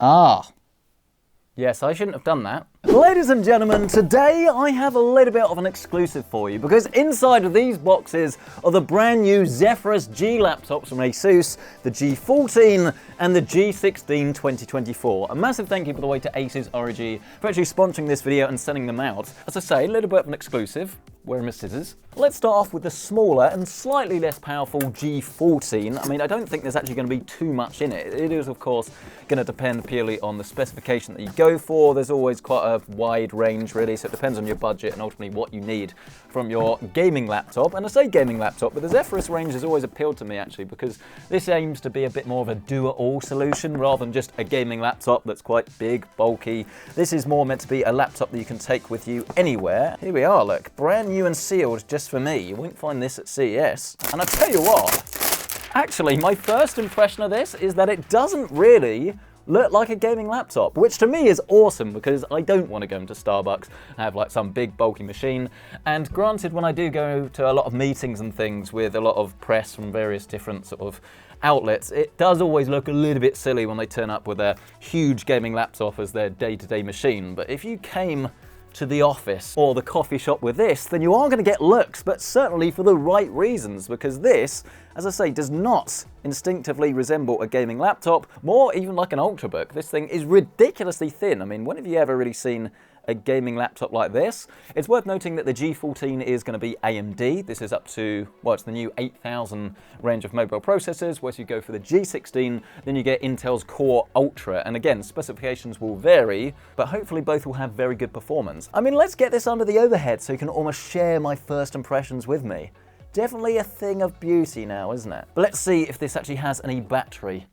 Ah. Yes, I shouldn't have done that. Ladies and gentlemen, today I have a little bit of an exclusive for you because inside of these boxes are the brand new Zephyrus G laptops from Asus, the G14 and the G16 2024. A massive thank you, by the way, to Asus ROG for actually sponsoring this video and sending them out. As I say, a little bit of an exclusive. Where are my scissors? Let's start off with the smaller and slightly less powerful G14. I mean, I don't think there's actually going to be too much in it. It is, of course, going to depend purely on the specification that you go for. There's always quite a wide range, really, so it depends on your budget and ultimately what you need from your gaming laptop. And I say gaming laptop, but the Zephyrus range has always appealed to me, actually, because this aims to be a bit more of a do-it-all solution rather than just a gaming laptop that's quite big, bulky. This is more meant to be a laptop that you can take with you anywhere. Here we are, look, brand new and sealed just for me. You won't find this at CES. And I tell you what, actually, my first impression of this is that it doesn't really look like a gaming laptop, which to me is awesome because I don't want to go into Starbucks and have like some big bulky machine. And granted, when I do go to a lot of meetings and things with a lot of press from various different sort of outlets, it does always look a little bit silly when they turn up with a huge gaming laptop as their day-to-day machine. But if you came to the office or the coffee shop with this, then you are going to get looks, but certainly for the right reasons, because this, as I say, does not instinctively resemble a gaming laptop, more even like an Ultrabook. This thing is ridiculously thin. I mean, when have you ever really seen a gaming laptop like this? It's worth noting that the G14 is going to be AMD. This is up to, well, it's the new 8000 range of mobile processors, whereas you go for the G16, then you get Intel's Core Ultra. And again, specifications will vary, but hopefully both will have very good performance. I mean, let's get this under the overhead so you can almost share my first impressions with me. Definitely a thing of beauty now, isn't it? But let's see if this actually has any battery.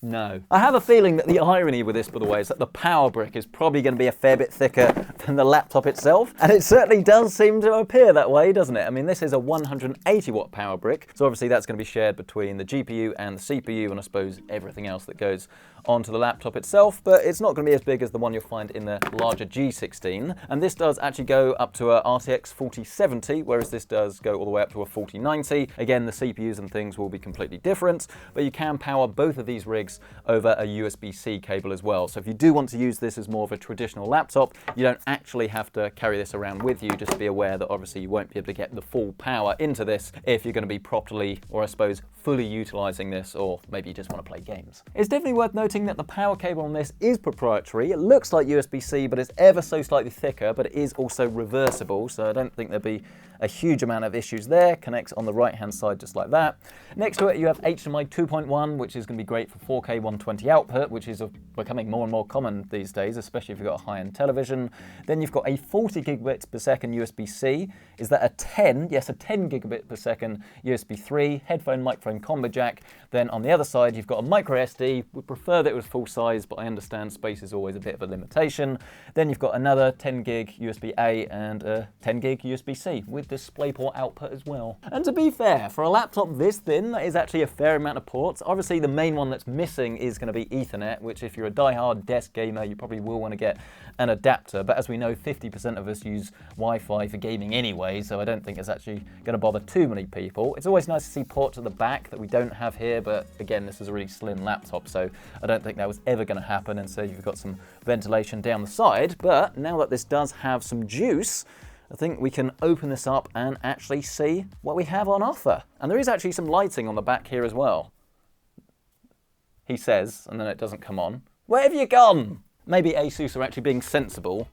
No. I have a feeling that the irony with this, by the way, is that the power brick is probably going to be a fair bit thicker than the laptop itself. And it certainly does seem to appear that way, doesn't it? I mean, this is a 180 watt power brick. So obviously that's going to be shared between the GPU and the CPU and I suppose everything else that goes onto the laptop itself, but it's not going to be as big as the one you'll find in the larger G16. And this does actually go up to a RTX 4070, whereas this does go all the way up to a 4090. Again, the CPUs and things will be completely different, but you can power both of these rigs over a USB-C cable as well. So if you do want to use this as more of a traditional laptop, you don't actually have to carry this around with you. Just be aware that obviously you won't be able to get the full power into this if you're going to be properly, or I suppose fully utilizing this, or maybe you just want to play games. It's definitely worth noting that the power cable on this is proprietary. It looks like USB-C, but it's ever so slightly thicker, but it is also reversible, so I don't think there'll be a huge amount of issues there. Connects on the right-hand side just like that. Next to it, you have HDMI 2.1, which is going to be great for 4K 120 output, which is becoming more and more common these days, especially if you've got a high-end television. Then you've got a 40 gigabits per second USB-C. Is that a 10? Yes, a 10 gigabit per second USB 3, headphone, microphone combo jack. Then on the other side, you've got a micro SD. Would prefer that it was full size, but I understand space is always a bit of a limitation. Then you've got another 10 gig USB-A and a 10 gig USB-C with DisplayPort output as well. And to be fair, for a laptop this thin, that is actually a fair amount of ports. Obviously, the main one that's missing is going to be Ethernet, which if you're a die-hard desk gamer, you probably will want to get an adapter. But as we know, 50% of us use Wi-Fi for gaming anyway, so I don't think it's actually going to bother too many people. It's always nice to see ports at the back that we don't have here, but again, this is a really slim laptop, so I don't think that was ever going to happen, and so you've got some ventilation down the side. But now that this does have some juice, I think we can open this up and actually see what we have on offer. And there is actually some lighting on the back here as well. He says, and then it doesn't come on. Where have you gone? Maybe Asus are actually being sensible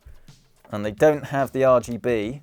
and they don't have the RGB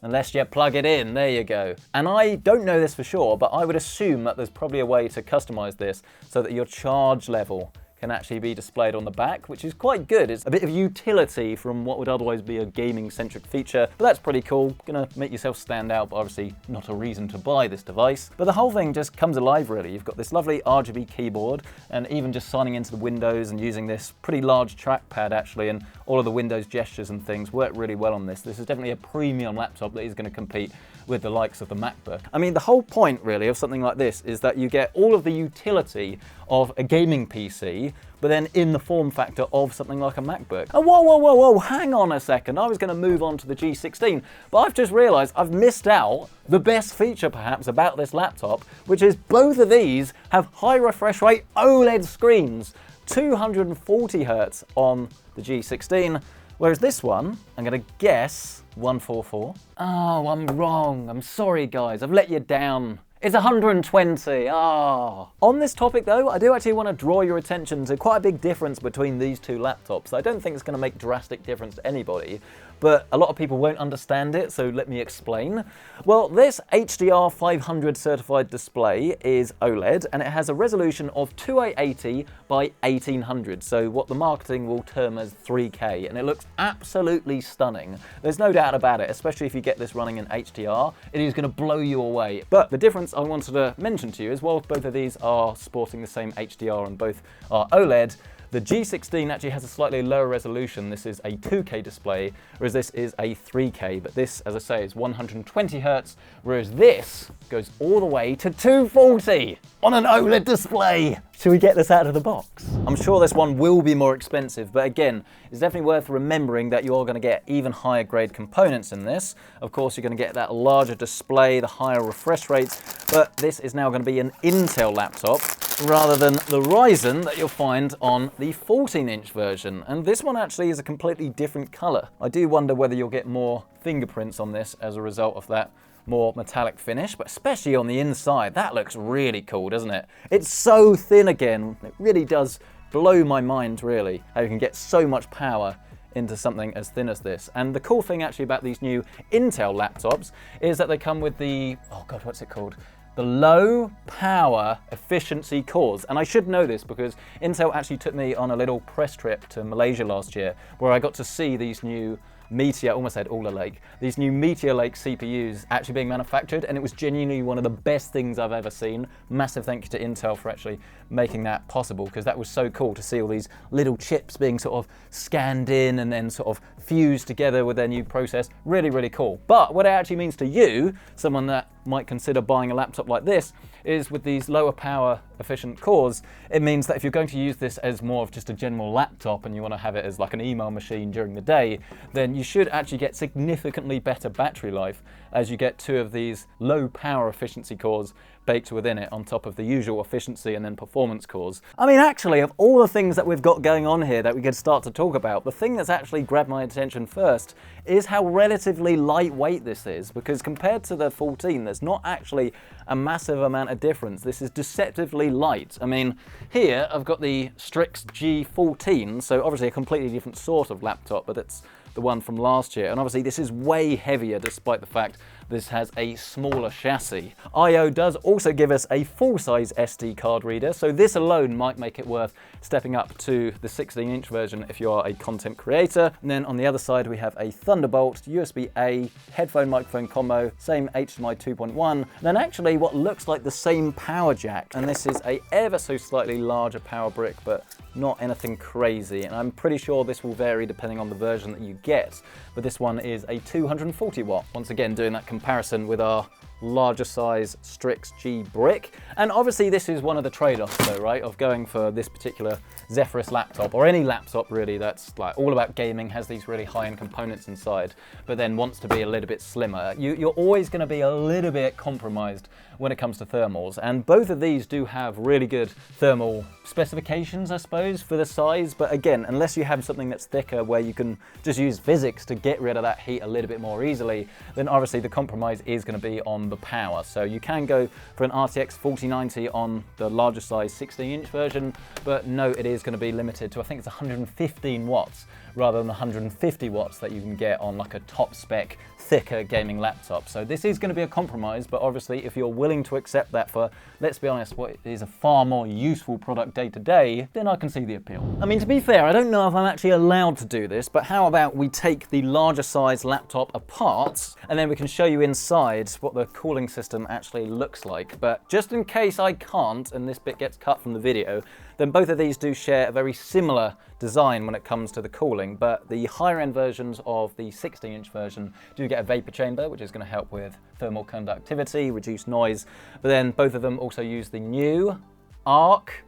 unless you plug it in. There you go. And I don't know this for sure, but I would assume that there's probably a way to customize this so that your charge level can actually be displayed on the back, which is quite good. It's a bit of utility from what would otherwise be a gaming-centric feature, but that's pretty cool. Gonna make yourself stand out, but obviously not a reason to buy this device. But the whole thing just comes alive, really. You've got this lovely RGB keyboard, and even just signing into the Windows and using this pretty large trackpad, actually, and all of the Windows gestures and things work really well on this. This is definitely a premium laptop that is gonna compete with the likes of the MacBook. I mean, the whole point, really, of something like this is that you get all of the utility of a gaming PC, but then in the form factor of something like a MacBook. And whoa, hang on a second. I was going to move on to the G16, but I've just realized I've missed out the best feature perhaps about this laptop, which is both of these have high refresh rate OLED screens. 240 Hz on the G16, whereas this one, I'm going to guess 144. Oh, I'm wrong. I'm sorry, guys. I've let you down. It's 120. Ah. On this topic though, I do actually want to draw your attention to quite a big difference between these two laptops. I don't think it's going to make drastic difference to anybody, but a lot of people won't understand it, so let me explain. Well, this HDR 500 certified display is OLED, and it has a resolution of 2880 by 1800, so what the marketing will term as 3K, and it looks absolutely stunning. There's no doubt about it, especially if you get this running in HDR. It is going to blow you away. But the difference I wanted to mention to you is, while both of these are sporting the same HDR and both are OLED, the G16 actually has a slightly lower resolution. This is a 2K display, whereas this is a 3K. But this, as I say, is 120 Hz, whereas this goes all the way to 240 on an OLED display. Should we get this out of the box? I'm sure this one will be more expensive, but again, it's definitely worth remembering that you are going to get even higher grade components in this. Of course, you're going to get that larger display, the higher refresh rates, but this is now going to be an Intel laptop rather than the Ryzen that you'll find on the 14-inch version. And this one actually is a completely different color. I do wonder whether you'll get more fingerprints on this as a result of that more metallic finish, but especially on the inside, that looks really cool, doesn't it? It's so thin again. It really does blow my mind, really, how you can get so much power into something as thin as this. And the cool thing actually about these new Intel laptops is that they come with the, oh God, what's it called? The low power efficiency cores. And I should know this because Intel actually took me on a little press trip to Malaysia last year where I got to see these new Meteor, almost said Alder Lake, these new Meteor Lake CPUs actually being manufactured, and it was genuinely one of the best things I've ever seen. Massive thank you to Intel for actually making that possible, because that was so cool to see all these little chips being sort of scanned in and then sort of fused together with their new process. Really, really cool. But what it actually means to you, someone that might consider buying a laptop like this, is with these lower power efficient cores, it means that if you're going to use this as more of just a general laptop and you want to have it as like an email machine during the day, then you should actually get significantly better battery life as you get two of these low power efficiency cores baked within it on top of the usual efficiency and then performance cores. I mean, actually, of all the things that we've got going on here that we could start to talk about, the thing that's actually grabbed my attention first is how relatively lightweight this is, because compared to the 14, there's not actually a massive amount of difference. This is deceptively light. I mean, here I've got the Strix G14, so obviously a completely different sort of laptop, but it's the one from last year. And obviously this is way heavier despite the fact this has a smaller chassis. I/O does also give us a full-size SD card reader, so this alone might make it worth stepping up to the 16-inch version if you are a content creator. And then on the other side we have a Thunderbolt, USB-A, headphone microphone combo, same HDMI 2.1, then actually what looks like the same power jack. And this is a ever so slightly larger power brick, but not anything crazy, and I'm pretty sure this will vary depending on the version that you get, but this one is a 240 watt. Once again, doing that comparison with our larger size Strix G brick. And obviously this is one of the trade-offs though, right, of going for this particular Zephyrus laptop, or any laptop really that's like all about gaming, has these really high-end components inside, but then wants to be a little bit slimmer. You're always going to be a little bit compromised when it comes to thermals, and both of these do have really good thermal specifications, I suppose, for the size. But again, unless you have something that's thicker where you can just use physics to get rid of that heat a little bit more easily, then obviously the compromise is going to be on the power. So you can go for an RTX 4090 on the larger size 16-inch version, but no, it is going to be limited to, I think it's 115 watts rather than the 150 watts that you can get on like a top spec thicker gaming laptop. So this is going to be a compromise, but obviously if you're willing to accept that for, let's be honest, what is a far more useful product day to day, then I can see the appeal. I mean, to be fair, I don't know if I'm actually allowed to do this, but how about we take the larger size laptop apart and then we can show you inside what the cooling system actually looks like. But just in case I can't and this bit gets cut from the video, then both of these do share a very similar design when it comes to the cooling, but the higher end versions of the 16-inch version do get a vapor chamber, which is going to help with thermal conductivity, reduce noise, but then both of them also use the new ARC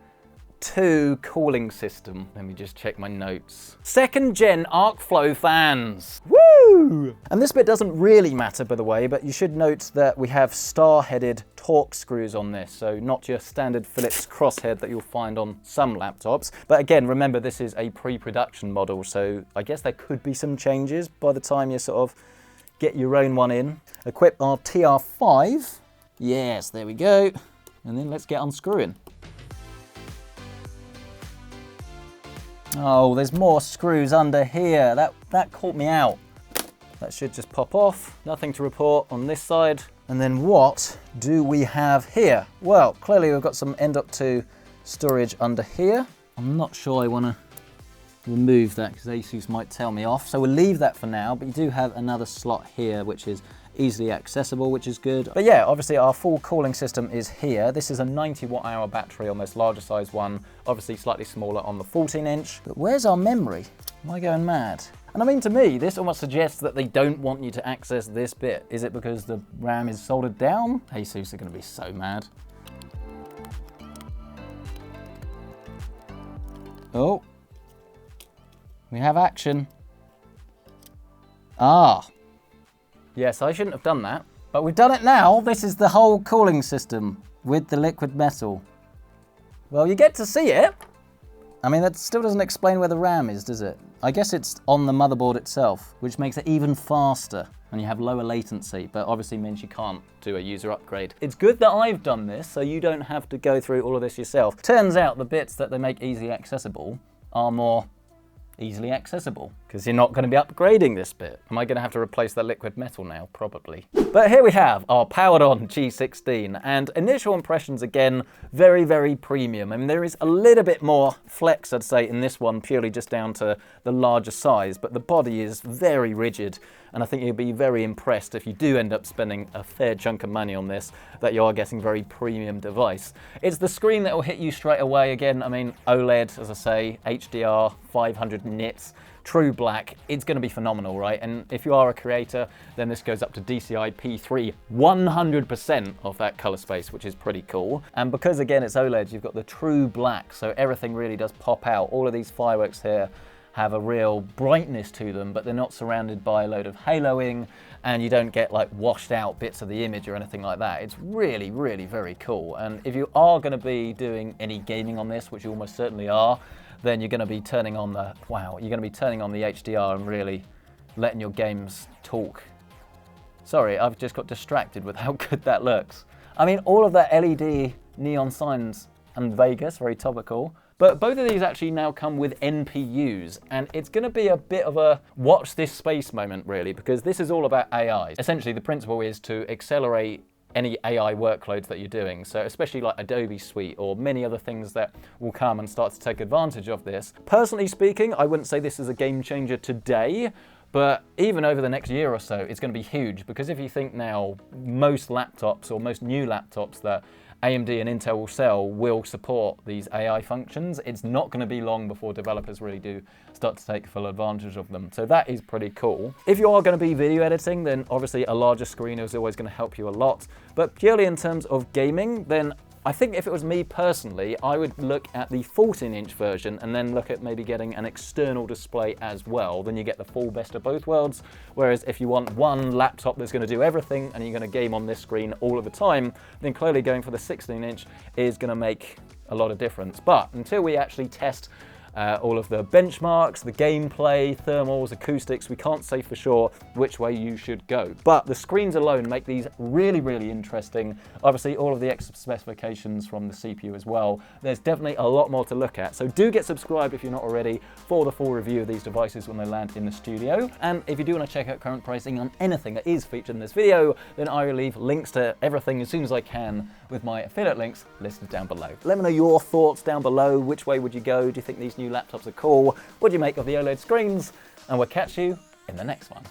2 cooling system. Let me just check my notes. 2nd gen arc flow fans. Woo! And this bit doesn't really matter, by the way, but you should note that we have star-headed Torx screws on this, so not your standard Phillips crosshead that you'll find on some laptops. But again, remember this is a pre-production model, so I guess there could be some changes by the time you sort of get your own one in. Equip our TR5. Yes, there we go. And then let's get unscrewing. Oh, there's more screws under here. That caught me out. That should just pop off. Nothing to report on this side. And then what do we have here? Well, clearly we've got some N.2 storage under here. I'm not sure I want to remove that because Asus might tell me off. So we'll leave that for now, but you do have another slot here, which is easily accessible, which is good. But yeah, obviously our full cooling system is here. This is a 90 watt-hour battery, almost larger size one, obviously slightly smaller on the 14-inch. But where's our memory? Am I going mad? And I mean, to me, this almost suggests that they don't want you to access this bit. Is it because the RAM is soldered down? Asus are going to be so mad. Oh. We have action. Ah. Yes, I shouldn't have done that. But we've done it now. This is the whole cooling system with the liquid metal. Well, you get to see it. I mean, that still doesn't explain where the RAM is, does it? I guess it's on the motherboard itself, which makes it even faster and you have lower latency, but obviously means you can't do a user upgrade. It's good that I've done this, so you don't have to go through all of this yourself. Turns out the bits that they make easily accessible are more easily accessible because you're not going to be upgrading this bit. Am I going to have to replace that liquid metal now? Probably. But here we have our powered on G16, and initial impressions again, very, very premium. I mean, there is a little bit more flex, I'd say, in this one, purely just down to the larger size, but the body is very rigid, and I think you'll be very impressed if you do end up spending a fair chunk of money on this, that you are getting a very premium device. It's the screen that will hit you straight away. Again, I mean, OLED, as I say, HDR, 500 nits, true black. It's going to be phenomenal, right? And if you are a creator, then this goes up to DCI P3, 100% of that color space, which is pretty cool. And because again it's OLED, you've got the true black, so everything really does pop out. All of these fireworks here have a real brightness to them, but they're not surrounded by a load of haloing, and you don't get like washed out bits of the image or anything like that. It's really, really very cool. And if you are going to be doing any gaming on this, which you almost certainly are, then you're going to be turning on the, wow, you're going to be turning on the HDR and really letting your games talk. Sorry, I've just got distracted with how good that looks. I mean, all of that LED neon signs and Vegas, very topical. But both of these actually now come with NPUs, and it's going to be a bit of a watch this space moment, really, because this is all about AI. Essentially, the principle is to accelerate any AI workloads that you're doing. So especially like Adobe Suite or many other things that will come and start to take advantage of this. Personally speaking, I wouldn't say this is a game changer today, but even over the next year or so, it's going to be huge, because if you think now, most laptops or most new laptops that AMD and Intel will sell will support these AI functions. It's not going to be long before developers really do start to take full advantage of them. So that is pretty cool. If you are going to be video editing, then obviously a larger screen is always going to help you a lot. But purely in terms of gaming, then I think if it was me personally, I would look at the 14-inch version and then look at maybe getting an external display as well. Then you get the full best of both worlds. Whereas if you want one laptop that's going to do everything and you're going to game on this screen all of the time, then clearly going for the 16-inch is going to make a lot of difference. But until we actually test all of the benchmarks, the gameplay, thermals, acoustics, we can't say for sure which way you should go. But the screens alone make these really, really interesting. Obviously, all of the extra specifications from the CPU as well. There's definitely a lot more to look at. So do get subscribed if you're not already for the full review of these devices when they land in the studio. And if you do want to check out current pricing on anything that is featured in this video, then I will leave links to everything as soon as I can with my affiliate links listed down below. Let me know your thoughts down below. Which way would you go? Do you think these new laptops are cool? What do you make of the OLED screens? And we'll catch you in the next one.